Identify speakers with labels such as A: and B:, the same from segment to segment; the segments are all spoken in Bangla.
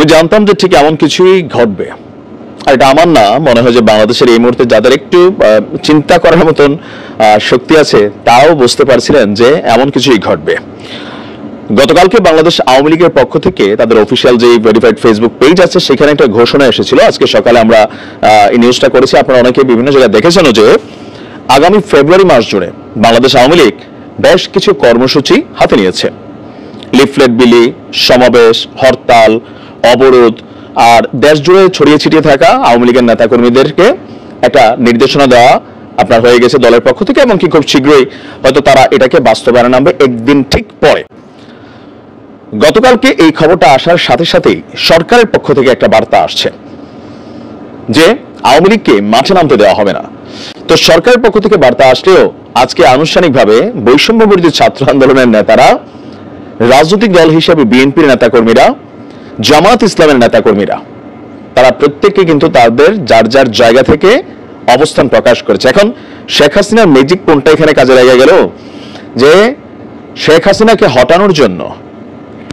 A: আমি জানতাম যে ঠিক এমন কিছুই ঘটবে। আর এটা আমার না, মনে হয় যে বাংলাদেশের এই মুহূর্তে যাদের একটু চিন্তা করার মতন শক্তি আছে তাও বুঝতে পারছিলেন যে এমন কিছুই ঘটবে। গতকালকে বাংলাদেশ আওয়ামী লীগের পক্ষ থেকে তাদের অফিসিয়াল যে ভেরিফাইড ফেসবুক পেজ আছে সেখানে একটা ঘোষণা এসেছিল। আজকে সকালে আমরা এই নিউজটা করেছি, আপনারা অনেকে বিভিন্ন জায়গায় দেখেছেনও যে আগামী ফেব্রুয়ারি মাস জুড়ে বাংলাদেশ আওয়ামী লীগ বেশ কিছু কর্মসূচি হাতে নিয়েছে। লিফলেট বিলি, সমাবেশ, হরতাল, অবরোধ আর দেশ জুড়ে ছড়িয়ে ছিটিয়ে থাকা আওয়ামী লীগের নেতাকর্মীদেরকে একটা নির্দেশনা দেওয়া আপনার হয়ে গেছে দলের পক্ষ থেকে, এমনকি খুব শীঘ্রই হয়তো তারা এটাকে বাস্তবায়নে নামবে একদিন ঠিক পরে। গতকালকে এই খবরটা আসার সাথে সাথেই সরকারের পক্ষ থেকে একটা বার্তা আসছে যে আওয়ামী লীগকে মাঠে নামতে দেওয়া হবে না। তো সরকারের পক্ষ থেকে বার্তা আসলেও আজকে আনুষ্ঠানিকভাবে বৈষম্য বিরোধী ছাত্র আন্দোলনের নেতারা, রাজনৈতিক দল হিসেবে বিএনপির নেতাকর্মীরা, জামাত ইসলামের নেতাকর্মীরা, তারা প্রত্যেককে কিন্তু তাদের যার যার জায়গা থেকে অবস্থান প্রকাশ করেছে। এখন শেখ হাসিনার ম্যাজিক কোনটা এখানে কাজে লেগে গেল যে শেখ হাসিনাকে হটানোর জন্য,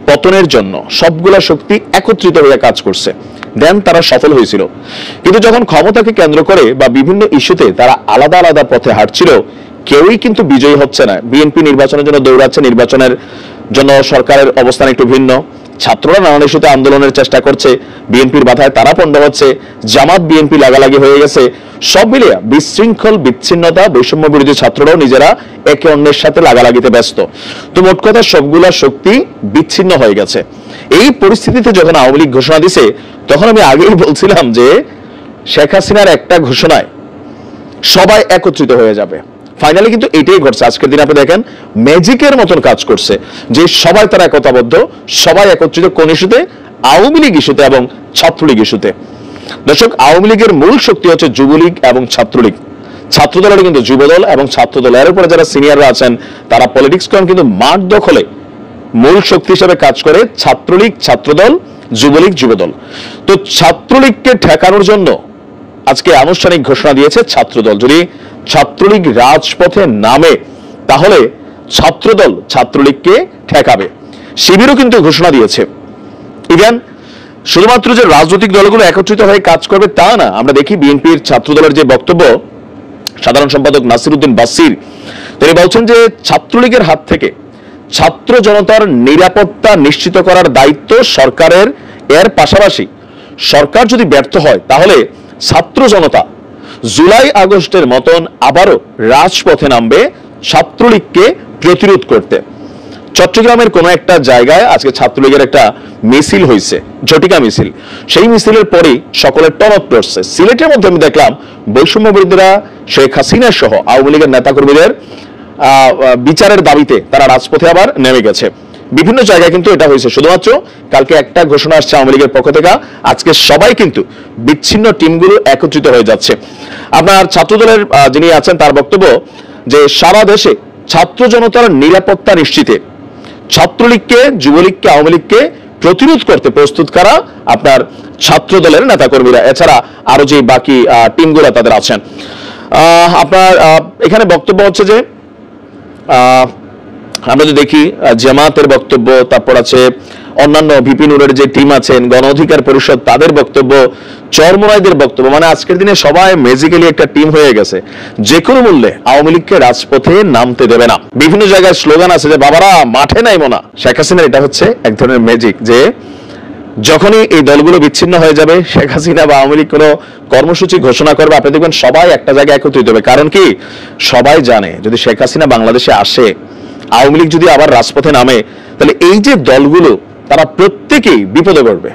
A: পতনের জন্য সবগুলা শক্তি একত্রিত হয়ে কাজ করছে, দেন তারা সফল হয়েছিল। কিন্তু যখন ক্ষমতাকে কেন্দ্র করে বা বিভিন্ন ইস্যুতে তারা আলাদা আলাদা পথে হাঁটছিল, কেউই কিন্তু বিজয়ী হচ্ছে না। বিএনপি নির্বাচনের জন্য দৌড়াচ্ছে, নির্বাচনের জন্য সরকারের অবস্থান একটু ভিন্ন। ছাত্ররা নানান ইস্যুতে আন্দোলনের চেষ্টা করছে, বিএনপির বাধায় তারা পণ্ড হচ্ছে, জামাত বিএনপি লাগালাগি হয়ে গেছে। সব মিলিয়ে বিশৃঙ্খল, বিচ্ছিন্নতা, বৈষম্য বিরোধী ছাত্ররাও নিজেরা একে অন্যের সাথে লাগালাগিতে ব্যস্ত। তো মোট কথা সবগুলা শক্তি বিচ্ছিন্ন হয়ে গেছে। এই পরিস্থিতিতে যখন আওয়ামী লীগ ঘোষণা দিছে, তখন আমি আগেই বলছিলাম যে শেখ হাসিনার একটা ঘোষণায় সবাই একত্রিত হয়ে যাবে। ফাইনালি কিন্তু এটাই ঘটছে। আজকের দিন আপনি দেখেন ম্যাজিকের মতন কাজ করছে যে সবাই তারা একতাবদ্ধ, সবাই একত্রিত কোন ইস্যুতে? আওয়ামী লীগ ইস্যুতে এবং ছাত্রলীগ ইস্যুতে। দর্শক, আওয়ামী লীগের মূল শক্তি হচ্ছে যুবলীগ এবং ছাত্রলীগ। ছাত্রদলের কিন্তু যুবদল এবং ছাত্রদল, এর উপরে যারা সিনিয়ররা আছেন তারা পলিটিক্স করেন, কিন্তু মাঠ দখলে মূল শক্তি হিসেবে কাজ করে ছাত্রলীগ, ছাত্রদল, যুবলীগ, যুবদল। তো ছাত্রলীগকে ঠেকানোর জন্য আজকে আনুষ্ঠানিক ঘোষণা দিয়েছে ছাত্রদল। যদি ছাত্রলীগ রাজপথে নামে তাহলে ছাত্রদল ছাত্রলীগকে ঠেকাবে। শিবিরও কিন্তু ঘোষণা দিয়েছে। ইভেন শুধুমাত্র যে রাজনৈতিক দলগুলো একত্রিত হয়ে কাজ করবে তা না, আমরা দেখি বিএনপির ছাত্রদলের যে বক্তব্য, সাধারণ সম্পাদক নাসির উদ্দিন বাসির তিনি বলছেন যে ছাত্রলীগের হাত থেকে ছাত্র জনতার নিরাপত্তা নিশ্চিত করার দায়িত্ব সরকারের। এর পাশাপাশি সরকার যদি ব্যর্থ হয় তাহলে ছাত্র জনতা জুলাই আগস্টের মতন আবারও রাজপথে নামবে ছাত্রলীগকে প্রতিরোধ করতে। চট্টগ্রামের কোন একটা জায়গায় আজকে ছাত্রলীগের একটা মিছিল হয়েছে, ঝটিকা মিছিল। সেই মিছিলের পরেই সকলের টনক পড়ছে। সিলেটের মধ্যে আমি দেখলাম বৈষম্য বিরোধীরা শেখ হাসিনা সহ আওয়ামী লীগের নেতাকর্মীদের বিচারের দাবিতে তারা রাজপথে আবার নেমে গেছে। বিভিন্ন জায়গায় কিন্তু এটা হয়েছে। শুধুমাত্র কালকে একটা ঘোষণা আসছে আওয়ামী লীগের পক্ষ থেকে, আজকে সবাই কিন্তু বিচ্ছিন্ন টিমগুলো একত্রিত হয়ে যাচ্ছে। আপনার ছাত্রদলের যিনি আছেন তার বক্তব্য যে সারা দেশে ছাত্র জনতার নিরাপত্তা নিশ্চিতে ছাত্রলীগকে, যুবলীগকে, আওয়ামী লীগকে প্রতিরোধ করতে প্রস্তুত কারা? আপনার ছাত্রদলের নেতাকর্মীরা, এছাড়া আরো যে বাকি টিমগুলো তাদের আছেন। আপনার এখানে বক্তব্য হচ্ছে যে আমরা যদি দেখি জামাতের বক্তব্য, তারপর আছে অন্যান্য ভিপি নুরের যে টিম আছেন, গণ অধিকার পরিষদ তাদের বক্তব্য, চরমোনাইদের বক্তব্য, মানে আজকের দিনে সবাই ম্যাজিক্যালি একটা টিম হয়ে গেছে। যে কোনো মূল্যে আওয়ামী লীগকে রাজপথে নামতে দেবে না। বিভিন্ন জায়গায় স্লোগান আছে যে বাবারা মাঠে নাইবো না। শেখ হাসিনার এটা হচ্ছে এক ধরনের ম্যাজিক, যে যখনই এই দলগুলো বিচ্ছিন্ন হয়ে যাবে, শেখ হাসিনা বা আওয়ামী লীগ কোনো কর্মসূচি ঘোষণা করবে, আপনি দেখবেন সবাই একটা জায়গায় একত্রিত হবে। কারণ কি, সবাই জানে যদি শেখ হাসিনা বাংলাদেশে আসে, আওয়ামী লীগ যদি আবার রাজপথে নামে, তাহলে এই যে দলগুলো তারা প্রত্যেকেই বিপদে পড়বে।